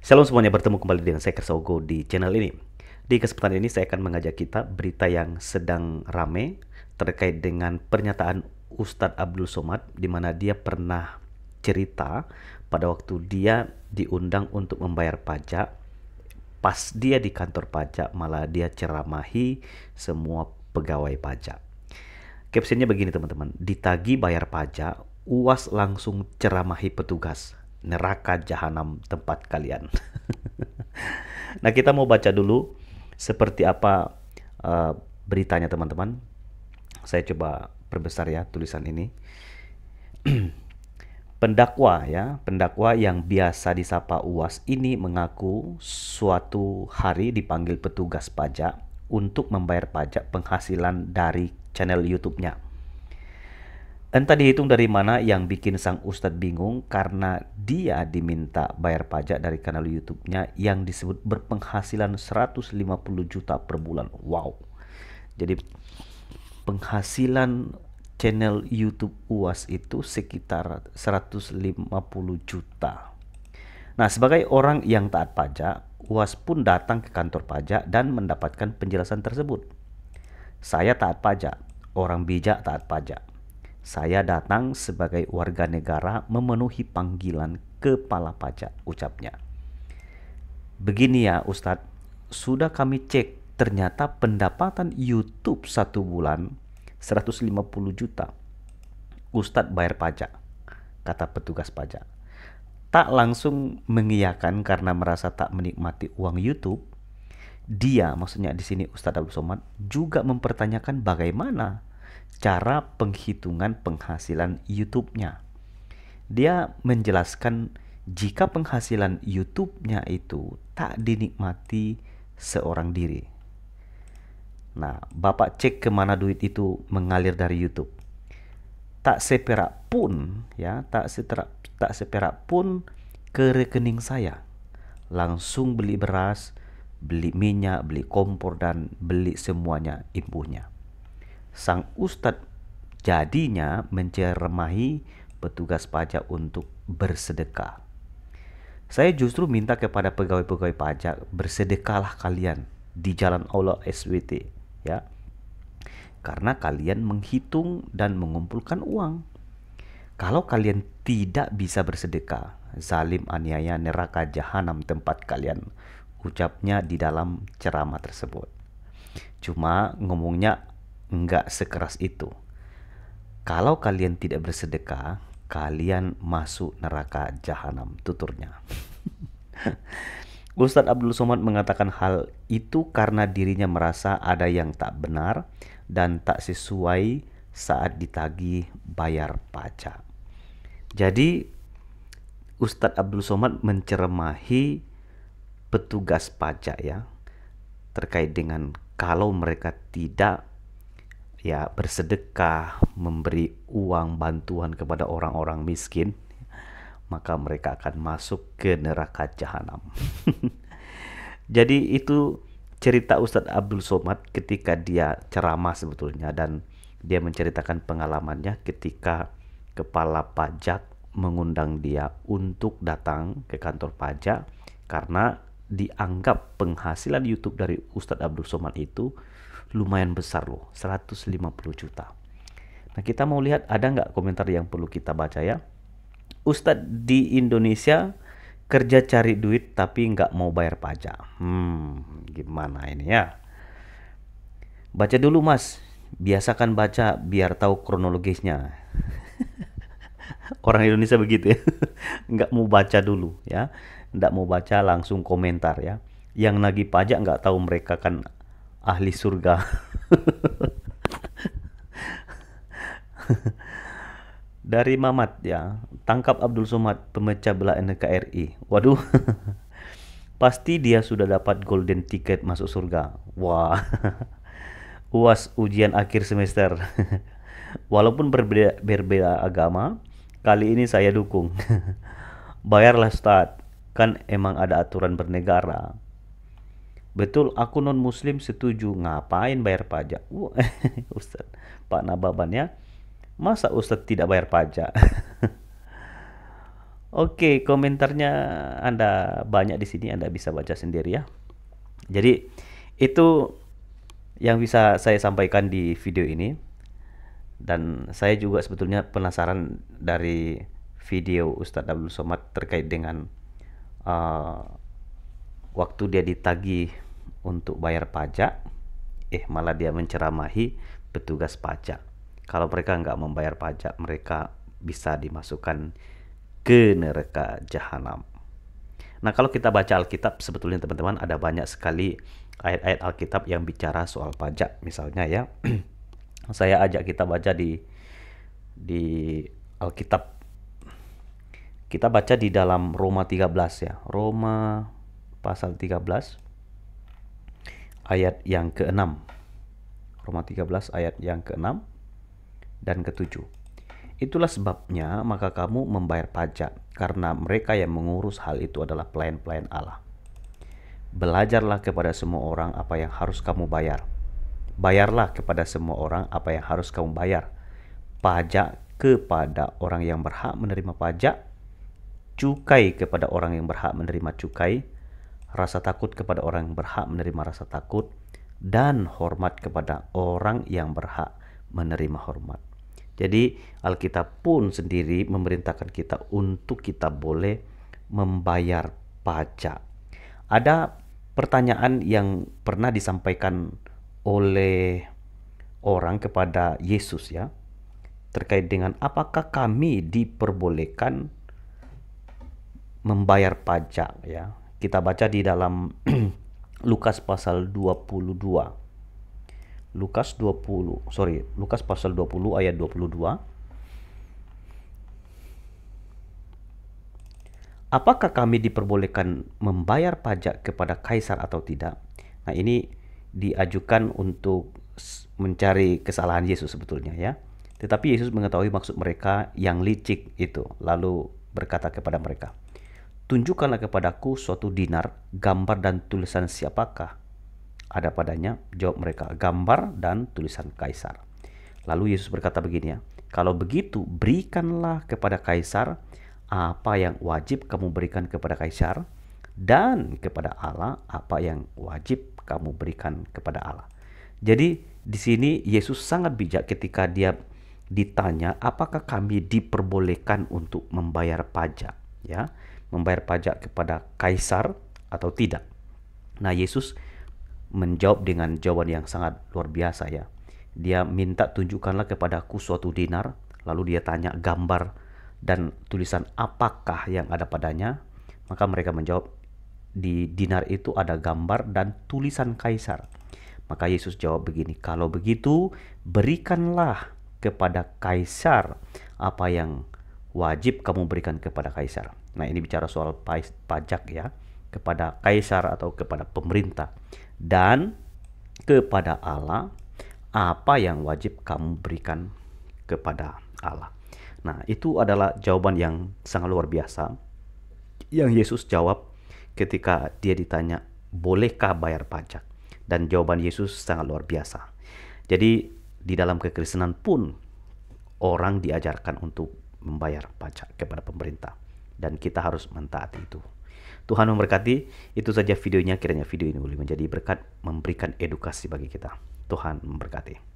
Shalom semuanya, bertemu kembali dengan saya Kersogo di channel ini. Di kesempatan ini saya akan mengajak kita berita yang sedang rame terkait dengan pernyataan Ustadz Abdul Somad, di mana dia pernah cerita pada waktu dia diundang untuk membayar pajak. Pas dia di kantor pajak malah dia ceramahi semua pegawai pajak. Captionnya begini teman-teman, ditagi bayar pajak, UAS langsung ceramahi petugas. Neraka jahanam tempat kalian. Nah, kita mau baca dulu seperti apa beritanya teman-teman. Saya coba perbesar ya tulisan ini. Pendakwa yang biasa disapa UAS ini mengaku suatu hari dipanggil petugas pajak untuk membayar pajak penghasilan dari channel YouTube-nya. Entah dihitung dari mana yang bikin sang ustadz bingung karena dia diminta bayar pajak dari kanal YouTube-nya yang disebut berpenghasilan 150 juta per bulan. Wow. Jadi penghasilan channel YouTube UAS itu sekitar 150 juta. Nah, sebagai orang yang taat pajak, UAS pun datang ke kantor pajak dan mendapatkan penjelasan tersebut. Saya taat pajak, orang bijak taat pajak. Saya datang sebagai warga negara memenuhi panggilan kepala pajak, ucapnya. Begini ya Ustadz, sudah kami cek, ternyata pendapatan YouTube satu bulan 150 juta. Ustadz bayar pajak, kata petugas pajak. Tak langsung mengiyakan karena merasa tak menikmati uang YouTube. Dia, maksudnya di sini Ustadz Abdul Somad, juga mempertanyakan bagaimana cara penghitungan penghasilan YouTube-nya. Dia menjelaskan jika penghasilan YouTube-nya itu tak dinikmati seorang diri. Nah, Bapak cek kemana duit itu mengalir dari YouTube. Tak seperak pun, ya, tak seperak pun ke rekening saya. Langsung beli beras, beli minyak, beli kompor, dan beli semuanya imbuhnya. Sang ustadz jadinya menceramahi petugas pajak untuk bersedekah. Saya justru minta kepada pegawai-pegawai pajak, bersedekahlah kalian di jalan Allah SWT, ya. Karena kalian menghitung dan mengumpulkan uang. Kalau kalian tidak bisa bersedekah, zalim aniaya neraka jahanam tempat kalian, ucapnya di dalam ceramah tersebut. Cuma ngomongnya enggak sekeras itu. Kalau kalian tidak bersedekah, kalian masuk neraka jahanam, tuturnya. Ustadz Abdul Somad mengatakan hal itu karena dirinya merasa ada yang tak benar dan tak sesuai saat ditagih bayar pajak. Jadi Ustadz Abdul Somad menceramahi petugas pajak ya, terkait dengan kalau mereka tidak ya bersedekah, memberi uang bantuan kepada orang-orang miskin, maka mereka akan masuk ke neraka jahanam. Jadi itu cerita Ustadz Abdul Somad ketika dia ceramah sebetulnya, dan dia menceritakan pengalamannya ketika kepala pajak mengundang dia untuk datang ke kantor pajak karena dianggap penghasilan YouTube dari Ustadz Abdul Somad itu lumayan besar loh, 150 juta. Nah, kita mau lihat ada nggak komentar yang perlu kita baca ya. Ustadz di Indonesia kerja cari duit tapi nggak mau bayar pajak. Gimana ini ya? Baca dulu mas, biasakan baca biar tahu kronologisnya. Orang Indonesia begitu ya. Nggak mau baca dulu ya. Nggak mau baca langsung komentar ya. Yang nagih pajak nggak tahu mereka kan ahli surga. Dari Mamat ya, tangkap Abdul Somad pemecah belah NKRI. Waduh. Pasti dia sudah dapat golden ticket masuk surga. Wah. UAS ujian akhir semester. Walaupun berbeda agama, kali ini saya dukung. Bayarlah Ustaz, kan emang ada aturan bernegara. Betul, aku non muslim setuju. Ngapain bayar pajak? Ustaz, Pak Nababan ya. Masa Ustaz tidak bayar pajak? Oke, komentarnya Anda banyak di sini, Anda bisa baca sendiri ya. Jadi itu yang bisa saya sampaikan di video ini. Dan saya juga sebetulnya penasaran dari video Ustadz Abdul Somad terkait dengan uh, waktu dia ditagih untuk bayar pajak, malah dia menceramahi petugas pajak. Kalau mereka nggak membayar pajak, mereka bisa dimasukkan ke neraka jahanam. Nah, kalau kita baca Alkitab, sebetulnya teman-teman ada banyak sekali ayat-ayat Alkitab yang bicara soal pajak. Misalnya ya, saya ajak kita baca di Alkitab. Kita baca di dalam Roma 13 ya. Roma pasal 13 ayat yang ke-6. Roma 13 ayat yang ke-6 dan ke-7. Itulah sebabnya maka kamu membayar pajak, karena mereka yang mengurus hal itu adalah pelayan-pelayan Allah. Belajarlah kepada semua orang apa yang harus kamu bayar. Bayarlah kepada semua orang apa yang harus kamu bayar. Pajak kepada orang yang berhak menerima pajak, cukai kepada orang yang berhak menerima cukai, rasa takut kepada orang yang berhak menerima rasa takut, dan hormat kepada orang yang berhak menerima hormat. Jadi Alkitab pun sendiri memerintahkan kita untuk kita boleh membayar pajak. Ada pertanyaan yang pernah disampaikan oleh orang kepada Yesus ya, terkait dengan apakah kami diperbolehkan membayar pajak ya. Kita baca di dalam Lukas pasal 22. Lukas pasal 20 ayat 22. Apakah kami diperbolehkan membayar pajak kepada kaisar atau tidak? Nah, ini diajukan untuk mencari kesalahan Yesus sebetulnya ya. Tetapi Yesus mengetahui maksud mereka yang licik itu, lalu berkata kepada mereka, "Tunjukkanlah kepadaku suatu dinar, gambar dan tulisan siapakah ada padanya?" Jawab mereka, "Gambar dan tulisan kaisar." Lalu Yesus berkata begini ya, "Kalau begitu berikanlah kepada kaisar apa yang wajib kamu berikan kepada kaisar, dan kepada Allah apa yang wajib kamu berikan kepada Allah." Jadi di sini Yesus sangat bijak ketika dia ditanya apakah kami diperbolehkan untuk membayar pajak ya, membayar pajak kepada kaisar atau tidak. Nah, Yesus menjawab dengan jawaban yang sangat luar biasa ya. Dia minta, "Tunjukkanlah kepadaku suatu dinar." Lalu dia tanya gambar dan tulisan apakah yang ada padanya. Maka mereka menjawab, di dinar itu ada gambar dan tulisan kaisar. Maka Yesus jawab begini, "Kalau begitu berikanlah kepada kaisar apa yang wajib kamu berikan kepada kaisar." Nah, ini bicara soal pajak ya, kepada kaisar atau kepada pemerintah. Dan kepada Allah apa yang wajib kamu berikan kepada Allah. Nah, itu adalah jawaban yang sangat luar biasa yang Yesus jawab ketika dia ditanya, "Bolehkah bayar pajak?" Dan jawaban Yesus sangat luar biasa. Jadi di dalam kekristenan pun orang diajarkan untuk membayar pajak kepada pemerintah, dan kita harus mentaati itu. Tuhan memberkati. Itu saja videonya. Kiranya video ini boleh menjadi berkat, memberikan edukasi bagi kita. Tuhan memberkati.